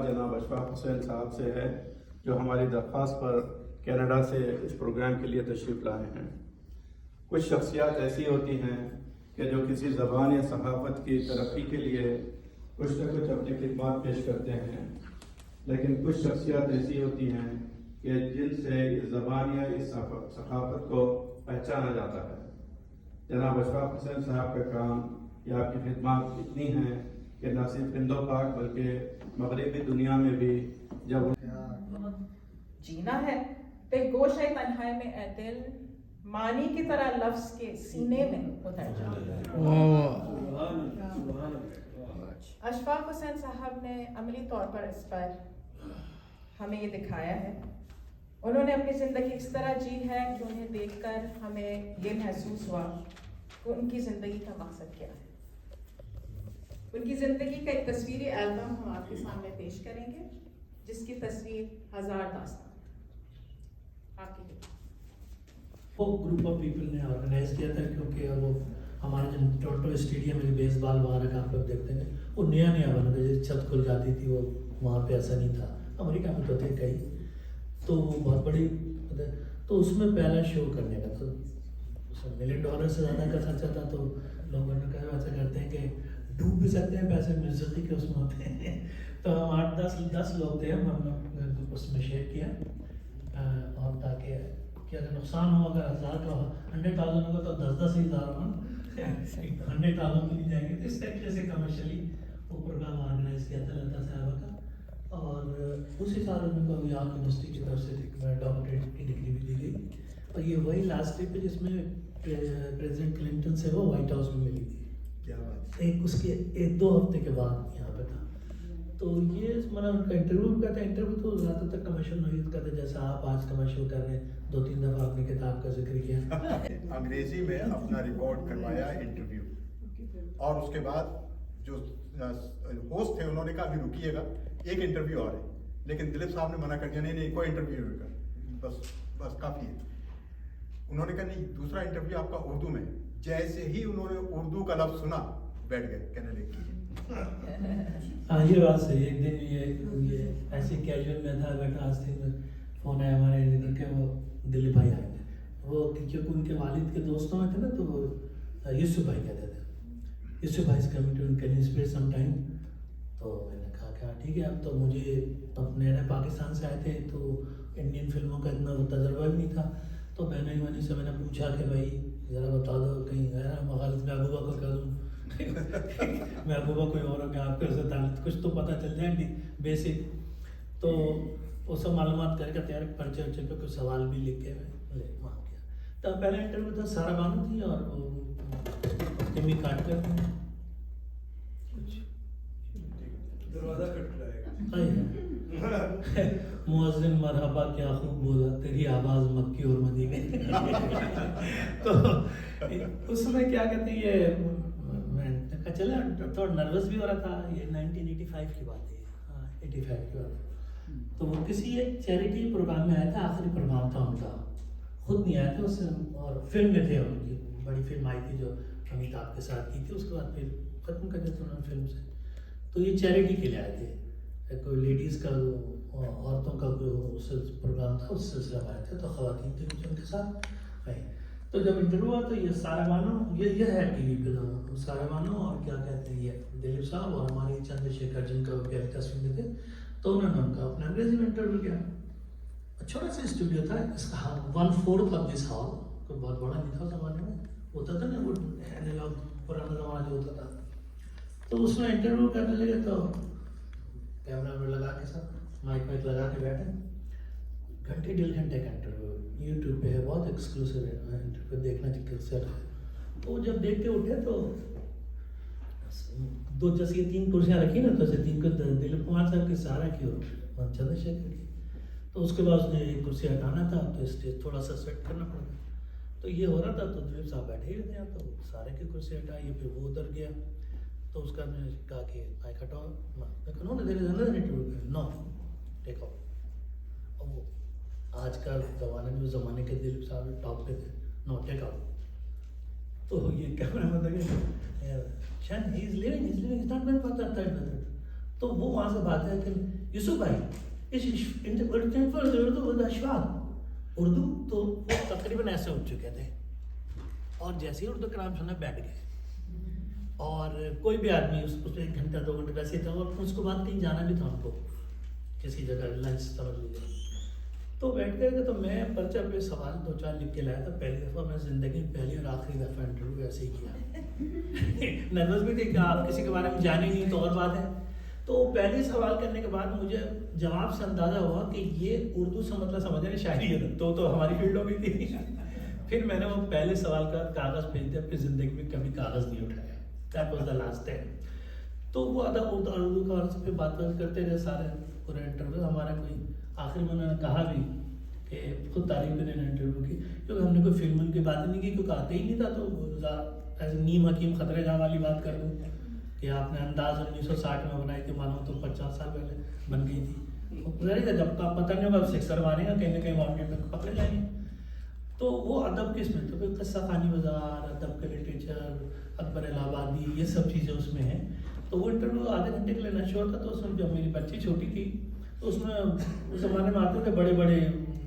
جناب اشفاق حسین صاحب سے ہے جو ہماری درخواست پر کینیڈا سے اس پروگرام کے لیے تشریف لائے ہیں۔ کچھ شخصیات ایسی ہوتی ہیں کہ جو کسی زبان یا ثقافت کی ترقی کے لیے کچھ نہ کچھ اپنی خدمات پیش کرتے ہیں، لیکن کچھ شخصیات ایسی ہوتی ہیں کہ جن سے اس زبان یا اس ثقافت کو پہچانا جاتا ہے۔ جناب اشفاق حسین صاحب کا کام یا آپ کی خدمات اتنی ہیں کہ نہ صرف ہند و پاک بلکہ مغربی دنیا میں بھی جب جینا ہے تو گوشۂ تنہائی میں اے دل معنی کی طرح لفظ کے سینے میں اتر جاؤ۔ اشفاق حسین صاحب نے عملی طور پر اس پر ہمیں یہ دکھایا ہے۔ انہوں نے اپنی زندگی اس طرح جی ہے کہ انہیں دیکھ کر ہمیں یہ محسوس ہوا کہ ان کی زندگی کا مقصد کیا ہے۔ ان کی زندگی کا ایک تصویری البم ہم آپ کے سامنے پیش کریں گے، جس کی تصویر 1000 داستان آپ کی۔ وہ گروپ آف پیپل نے آرگنائز کیا تھا، کیونکہ وہ ہمارے جو ٹورنٹو اسٹیڈیم میں بیس بال وغیرہ کا آپ لوگ دیکھتے ہیں وہ نیا بنا تھا، جیسے چھت کھل جاتی تھی، وہ وہاں پہ ایسا نہیں تھا۔ امریکہ میں تو تھے کئی، تو وہ بہت بڑی، تو اس میں پہلا شو کرنے کا تو $1 ملین سے زیادہ کا خرچہ تھا۔ تو لوگوں نے کہا ایسا کرتے ہیں کہ ڈوب بھی سکتے ہیں پیسے میوزک کے اس میں ہوتے ہیں۔ تو ہم 8-10 لوگ تھے، ہم نے اس میں شیئر کیا، اور تاکہ کہ اگر نقصان ہو، اگر 1000 کا 100,000 ہوگا تو 10,000 100,000 مل جائیں گے۔ اس طریقے سے کمرشلی وہ پروگرام آرگنائز کیا تھا لتا صاحبہ کا، اور اسی سال ان کو یہاں یونیورسٹی کی طرف سے ڈاکٹریٹ کی ڈگری بھی دی گئی، اور یہ وہی لاسٹ ٹرپ ہے جس میں پریزیڈنٹ کلنٹن سے وہ وائٹ ہاؤس میں ملی تھی۔ کیا بات، ایک اس کے 1-2 ہفتے کے بعد یہاں پہ تھا۔ تو یہ ان کا انٹرویو کا تھا، انٹرویو تو زیادہ تر کمرشل نوعیت کا تھا، جیسا آپ آج کمرشل کر رہے ہیں، 2-3 دفعہ اپنی کتاب کا ذکر کیا۔ انگریزی میں اپنا ریکارڈ کروایا انٹرویو، اور اس کے بعد جو ہوسٹ تھے انہوں نے کہا ابھی رکیے گا، ایک انٹرویو اور ہے، لیکن دلیپ صاحب نے منع کر دیا، نہیں کوئی انٹرویو نہیں ہوگا، بس کافی ہے۔ انہوں نے کہا نہیں دوسرا انٹرویو آپ کا اردو میں۔ جیسے ہی انہوں نے اردو کا لفظ سنا بیٹھ گئے، کہنے لگے ہاں یہ بات صحیح ہے۔ ایک دن یہ ایسے کیجول میں تھا بیٹھا، آج دن فون آیا ہمارے ایڈیٹر کے، وہ دلیپ بھائی آئے تھے، وہ کیونکہ ان کے والد کے دوستوں میں تھے نا، تو وہ یوسف بھائی کہتے تھے، یوسف بھائی coming to can you spare some time. تو میں نے کہا کہ ٹھیک ہے۔ اب تو مجھے اب نئے پاکستان سے آئے تھے، تو انڈین فلموں کا اتنا تجربہ بھی نہیں تھا، تو بہن سے میں نے پوچھا کہ بھائی ذرا بتا دو کہیں غیر مغالط میں ابو بکر کر دوں میں ابو بکر کوئی اور ہو کہ آپ کے سے تعلق کچھ تو پتہ چل جائے گی بیسک۔ تو وہ سب معلومات کر کے تیار پرچے ورچے پہ کچھ سوال بھی لکھ کے لے وہاں کیا۔ تو پہلا انٹرویو تھا سارا بانو تھی، اور وہ کاٹ کر دروازہ کھٹکھٹائے مؤذن مرحبا کیا خوب بولا، تیری آواز مکی اور مدینے۔ تو اس میں کیا کہتے ہیں، یہ میں چلا تھوڑا نروس بھی ہو رہا تھا۔ یہ 1985 کی بات ہے، ہاں 85 کی بات۔ تو وہ کسی ایک چیریٹی پروگرام میں آیا تھا، آخری پروگرام تھا ان کا، خود نہیں آیا تھا اس سے، اور فلم میں تھے، ان کی بڑی فلم آئی تھی جو امیتابھ کے ساتھ کی تھی، اس کے بعد پھر ختم کر دیا تھا انہوں نے فلم سے۔ تو یہ چیریٹی کے لیے آئے تھے، کوئی لیڈیز کا عورتوں کا پروگرام تھا، اس سلسلے میں آئے تھے، تو خواتین تھے کچھ ان کے ساتھ آئی۔ تو جب انٹرویو ہوا تو یہ سارا بانو، یہ ہے ٹی وی پہ سارا بانو، اور کیا کہتے ہیں یہ دلیپ صاحب اور ہماری چندر شیکھر جن کا پیاری تصویر تھے، تو انہوں نے ان کا اپنا انگریزی میں انٹرویو کیا۔ چھوٹا سا اسٹوڈیو تھا، اس کا 1/4 آف دس ہال، کوئی بہت بڑا نہیں تھا زمانے میں، ہوتا تھا نا وہ پرانا زمانہ جو ہوتا تھا۔ تو اس میں انٹرویو کرنے لگے، تو کیمرہ میں لگا کے ساتھ مائک لگا کے بیٹھے، گھنٹے 1.5 کا انٹرویو یوٹیوب پہ ہے، بہت ایکسکلوسیو ہے، انٹرویو دیکھنا چاہیے۔ تو جب دیکھ کے اٹھے تو جیسے 3 کرسیاں رکھی نا، تو 3 کو دلیپ کمار صاحب کی سہارا کی اور چندر شیکھر کی۔ تو اس کے بعد اس نے ایک کرسی ہٹانا تھا، تو اسٹیج تھوڑا سا سیٹ کرنا پڑا، تو یہ ہو رہا تھا، تو دلیپ صاحب بیٹھے ہی تھے، تو سارے کی کرسی ہٹائی، پھر وہ ادھر گیا، تو اس کا میں نے کہا کہ مائک ہٹاؤ، لیکن انہوں نے نو ٹیک آؤٹ۔ اور وہ آج کا زمانے میں، زمانے کے دلیپ صاحب ٹاپ پہ تھے، نو ٹیک آؤٹ۔ تو یہ کیمرہ میں لگے، تو وہ وہاں سے بات ہے کہ یوسف بھائی اردو تو وہ تقریباً ایسے اٹھ چکے تھے اور جیسے ہی اردو کا نام سنا بیٹھ گئے. اور کوئی بھی آدمی اس میں 1 گھنٹہ 2 گھنٹے ویسے تھا اور اس کے بعد کہیں جانا بھی تھا ان کو کسی جگہ لنچ سمجھ لیجیے. تو بیٹھ گئے تو میں پرچہ پہ سوال 2-4 لکھ کے لایا تھا. پہلی دفعہ میں زندگی میں پہلی اور آخری دفعہ انٹرویو ایسے ہی کیا. نروس بھی تھی کہ آپ کسی کے بارے میں جانے نہیں تو اور بات ہے. تو پہلے سوال کرنے کے بعد مجھے جواب سے اندازہ ہوا کہ یہ اردو سے مطلب سمجھ رہے شاعری ہے تو ہماری فیلڈ ہو گئی تھی. پھر میں نے وہ پہلے سوال کا کاغذ بھیج دیا, پھر زندگی میں کبھی کاغذ نہیں اٹھایا. That was the last time. تو وہ ادب اردو کا اور پہ بات کرتے رہے سارے پورے انٹرویو. ہمارا کوئی آخر میں انہوں نے کہا بھی کہ خود تعریف کرنے نے انٹرویو کی کیونکہ ہم نے کوئی فلم کی بات نہیں کی کیونکہ آتے ہی نہیں تھا. تو ایسے نیم حکیم خطرے جہاں والی بات کر دوں کہ آپ نے انداز 1960 میں بنائی تھی, مانو تو 50 سال پہلے بن گئی تھی. ظاہر ہے جب آپ پتہ نہیں ہوگا سکسر مارے گا کہیں نہ کہیں مارکیٹ میں پکڑے جائیں گے. تو وہ ادب کس میں تو قصہ خوانی بازار, ادب کا لٹریچر, اکبر الہ آبادی, یہ سب چیزیں اس میں ہیں. تو وہ انٹرویو آدھے گھنٹے کے لیے نشور تھا. تو اس میں جب میری بچی چھوٹی تھی تو اس میں اس زمانے میں آتے تھے بڑے بڑے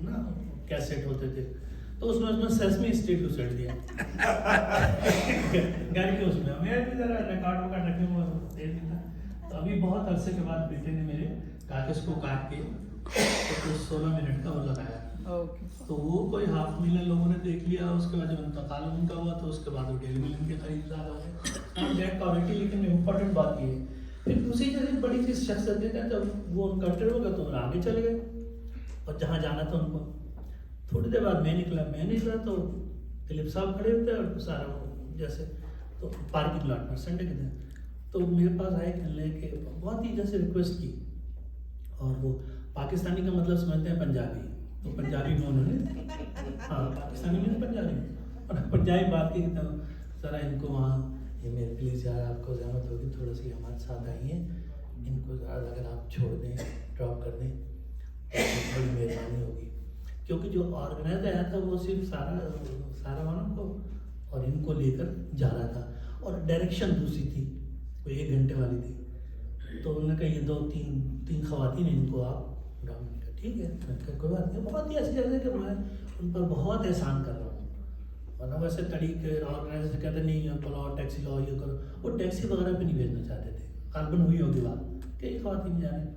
نا کیسٹ ہوتے تھے. تو اس میں سیسمی اسٹریٹ کو سیٹ دیا گھر کے اس میں میں بھی ذرا ریکارڈ وکارڈ رکھنے میں دے دیتا. تو ابھی بہت عرصے کے بعد بیٹے نے میرے کاغذ کو کاٹ کے 16 منٹ کا وہ لگایا. تو وہ کوئی 500,000 لوگوں نے دیکھ لیا. اس کے بعد جب انتقال ان کا ہوا تو اس کے بعد وہ 1.5 ملین کے خریدار آ گئے. کوالٹی لیکن امپورٹنٹ بات یہ ہے. پھر دوسری چیز بڑی چیز شخصیت دیتے ہیں جب وہ ان کا انٹرویو ہو گیا تو آگے چلے گئے اور جہاں جانا تھا ان کو. تھوڑی دیر بعد میں نکلا تو دلیپ صاحب کھڑے ہوتے اور سارا جیسے تو پارکنگ لاٹ میں سنڈے کے دن تو میرے پاس آئے کھلنے کے بہت ہی جیسے ریکویسٹ کی. اور وہ پاکستانی کا مطلب سمجھتے ہیں پنجابی. تو پنجابی میں انہوں نے ہاں پاکستانی میں پنجابی اور پنجابی بات کی تو ذرا ان کو وہاں یہ میرے پلیز یار آپ کو زحمت ہوگی تھوڑا سی ہمارے ساتھ آئی ہیں, ان کو اگر آپ چھوڑ دیں ڈراپ کر دیں تو بڑی مہربانی ہوگی. کیونکہ جو آرگنائز آیا تھا وہ صرف سارا والوں کو اور ان کو لے کر جا رہا تھا اور ڈائریکشن دوسری تھی کوئی 1 گھنٹے والی تھی. تو انہوں نے کہا یہ 2-3 خواتین ہیں ان کو آپ ڈراپ. ٹھیک ہے کوئی بات نہیں. بہت ہی ایسی جگہ کہ میں ان پر بہت احسان کر رہا ہوں. ورنہ ویسے طریقے آرگنائزر کہتے نہیں بلاؤ ٹیکسی لاؤ یہ کرو. وہ ٹیکسی وغیرہ پہ نہیں بھیجنا چاہتے تھے. غالباً ہوئی ہوگی بات کہ یہ خواتین جا رہے ہیں.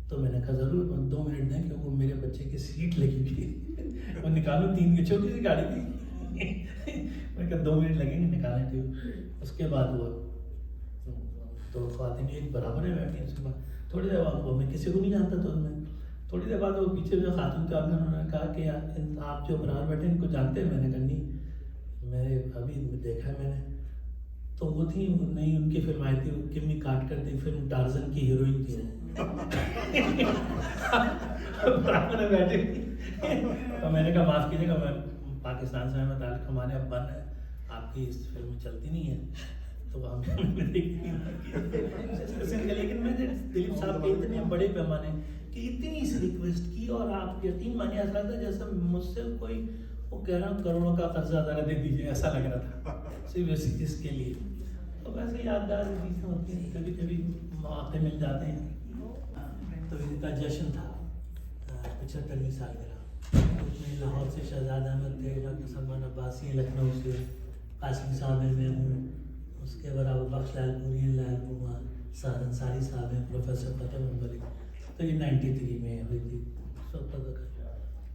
تو میں نے کہا ضرور 2 منٹ دیں کیونکہ وہ میرے بچے کی سیٹ لگی ہوئی ہے. وہ نکالوں 3 کی چھوٹی سی گاڑی تھی. میں کہا 2 منٹ لگیں گے نکالنے کے. اس کے بعد وہ 2 خواتین ایک برابر ہے بیٹھی. اس کے بعد تھوڑی دیر بعد وہ میں کسی کو نہیں جانتا تو میں تھوڑی دیر بعد وہ پیچھے جو خاتون تھے انہوں نے کہا کہ آپ جو برابر بیٹھے ان کو جانتے ہیں. میں نے کہا نہیں میں ابھی دیکھا میں نے. تو وہ تھی نہیں ان کی فلم آئی تھی کمی کاٹ کر دی فلم ٹارزن کی ہیروئن تھی برابر بیٹھے. تو میں نے کہا معاف کیجیے گا میں پاکستان سے میں تعلق ہمارے اب بند ہے آپ کی اس فلم چلتی نہیں ہے تو ہم لیکن میں نے دلیپ صاحب کے اتنے بڑے پیمانے کہ اتنی سی ریکویسٹ کی اور آپ یقین مانیے ایسا لگتا ہے جیسے مجھ سے کوئی وہ کہہ رہا ہوں کروڑوں کا قرضہ ذرا دے دیجیے ایسا لگ رہا تھا صرف اس کے لیے. تو ویسے یادگار چیزیں ہوتی ہیں کبھی کبھی مواقع مل جاتے ہیں. تو ان کا جشن تھا 75ویں سالگرہ. میں لاہور سے شہزاد احمد تھے, ڈاکٹر سلمان عباسی لکھنؤ سے, قاسم صاحب ہیں, میں ہوں, اس کے برابر بخش لال پوری, لال کمار, سہر انصاری صاحب ہیں, پروفیسر فتح ممبری. تو یہ 93 میں ہوئی تھی.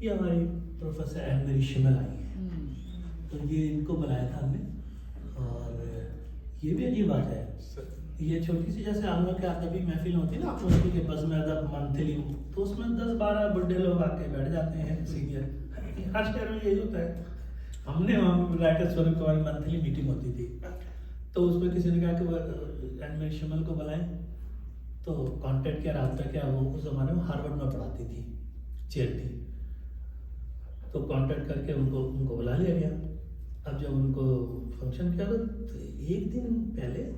یہ ہماری پروفیسر احمد شمل آئی ہیں تو یہ ان کو بلایا تھا ہم نے. اور یہ بھی عجیب بات ہے یہ چھوٹی سی جیسے عامہ کے ادبی محفل ہوتی ہے نا آپ کی بزم ادب منتھلی تو اس میں 10-12 بڑے لوگ آ کے بیٹھ جاتے ہیں. سینئر ہر شہر میں یہی ہوتا ہے. ہم نے رائٹر سورب کو منتھلی میٹنگ ہوتی تھی تو اس میں کسی نے کہا کہ وہ احمد شمل کو بلائیں تو کانٹیکٹ کیا رابطہ کیا. وہ اس زمانے میں ہارورڈ میں پڑھاتی تھی چیئر تھی تو کانٹیکٹ کر کے ان کو بلا لیا گیا. اب جب ان کو فنکشن کیا تو 1 دن پہلے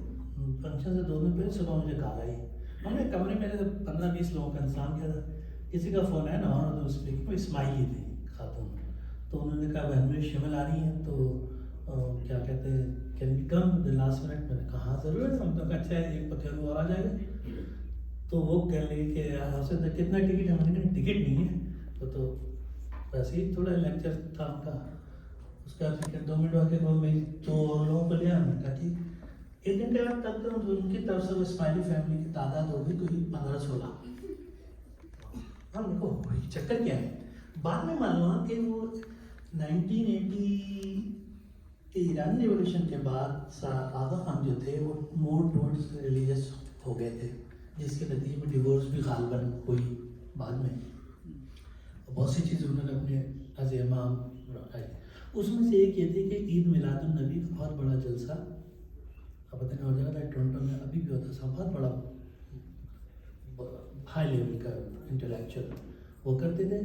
فنکشن سے 2 دن پہلے صبح مجھے کال آئی. ہم نے کمرے میں 15-20 لوگوں کا انتظام کیا تھا. کسی کا فون ہے نا تو اس پہ وہ اسماعیلی تھے خاتون تو انہوں نے کہا احمد شمل آ رہی ہیں تو کیا کہتے ہیں can we come the last minute. میں نے کہا ہاں ضرور ہے. ہم تو اچھا ہے ایک پکڑ اور آ جائے گا. تو وہ کہنے لگے کہ آپ سے کتنا ٹکٹ ہے؟ میں نے کہا ٹکٹ نہیں ہے، تو ویسے ہی تھوڑا لیکچر تھا ان کا، اس کا 2 منٹ واقع کو میں 2 لوگوں کو لیا، میں نے کہا ٹھیک 1 گھنٹے بعد تب تک ان کی طرف سے وہ اسماعیلی فیملی کی تعداد ہوگی کوئی 15-16. ہم کو چکر کیا ہے، بعد میں معلوم ہوا کہ وہ 1980 کے ایرانی ریولیوشن کے بعد آغا خان جو تھے وہ مور ٹورڈز ریلیجس ہو گئے تھے، جس کے نتیجے میں ڈیورس بھی غالباً ہوئی بعد میں. بہت سی چیزیں انہوں نے اپنے از امام رکھا ہے. اس میں سے ایک یہ تھی کہ عید میلاد النبی کا بہت بڑا جلسہ، اب پتہ نہیں ہو جائے گا، ٹورنٹو میں ابھی بھی ہوتا تھا، بہت بڑا ہائی لیول کا انٹلیکچوئل وہ کرتے تھے.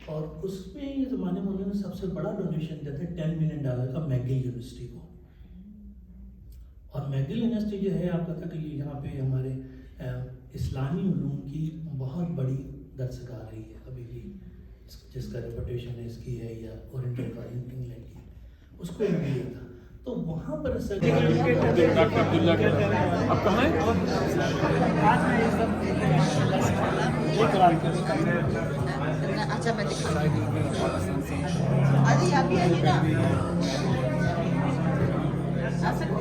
اور اس میں یہ زمانے میں انہوں نے سب سے بڑا ڈونیشن دیا تھا $10 ملین کا میگل یونیورسٹی کو. اور میگل یونیورسٹی جو ہے آپ پتہ کہ یہاں پہ ہمارے اسلامی علوم کی بہت بڑی درسگاہ رہی ہے ابھی بھی، جس کا ریپوٹیشن ہے اس کی ہے، یا اورینٹل کا انگلینڈ کی، اس کو لیا تھا. تو وہاں پر اب کہاں ہے؟ اچھا میں دکھا ابھی ابھی آئیے نا آ سکتے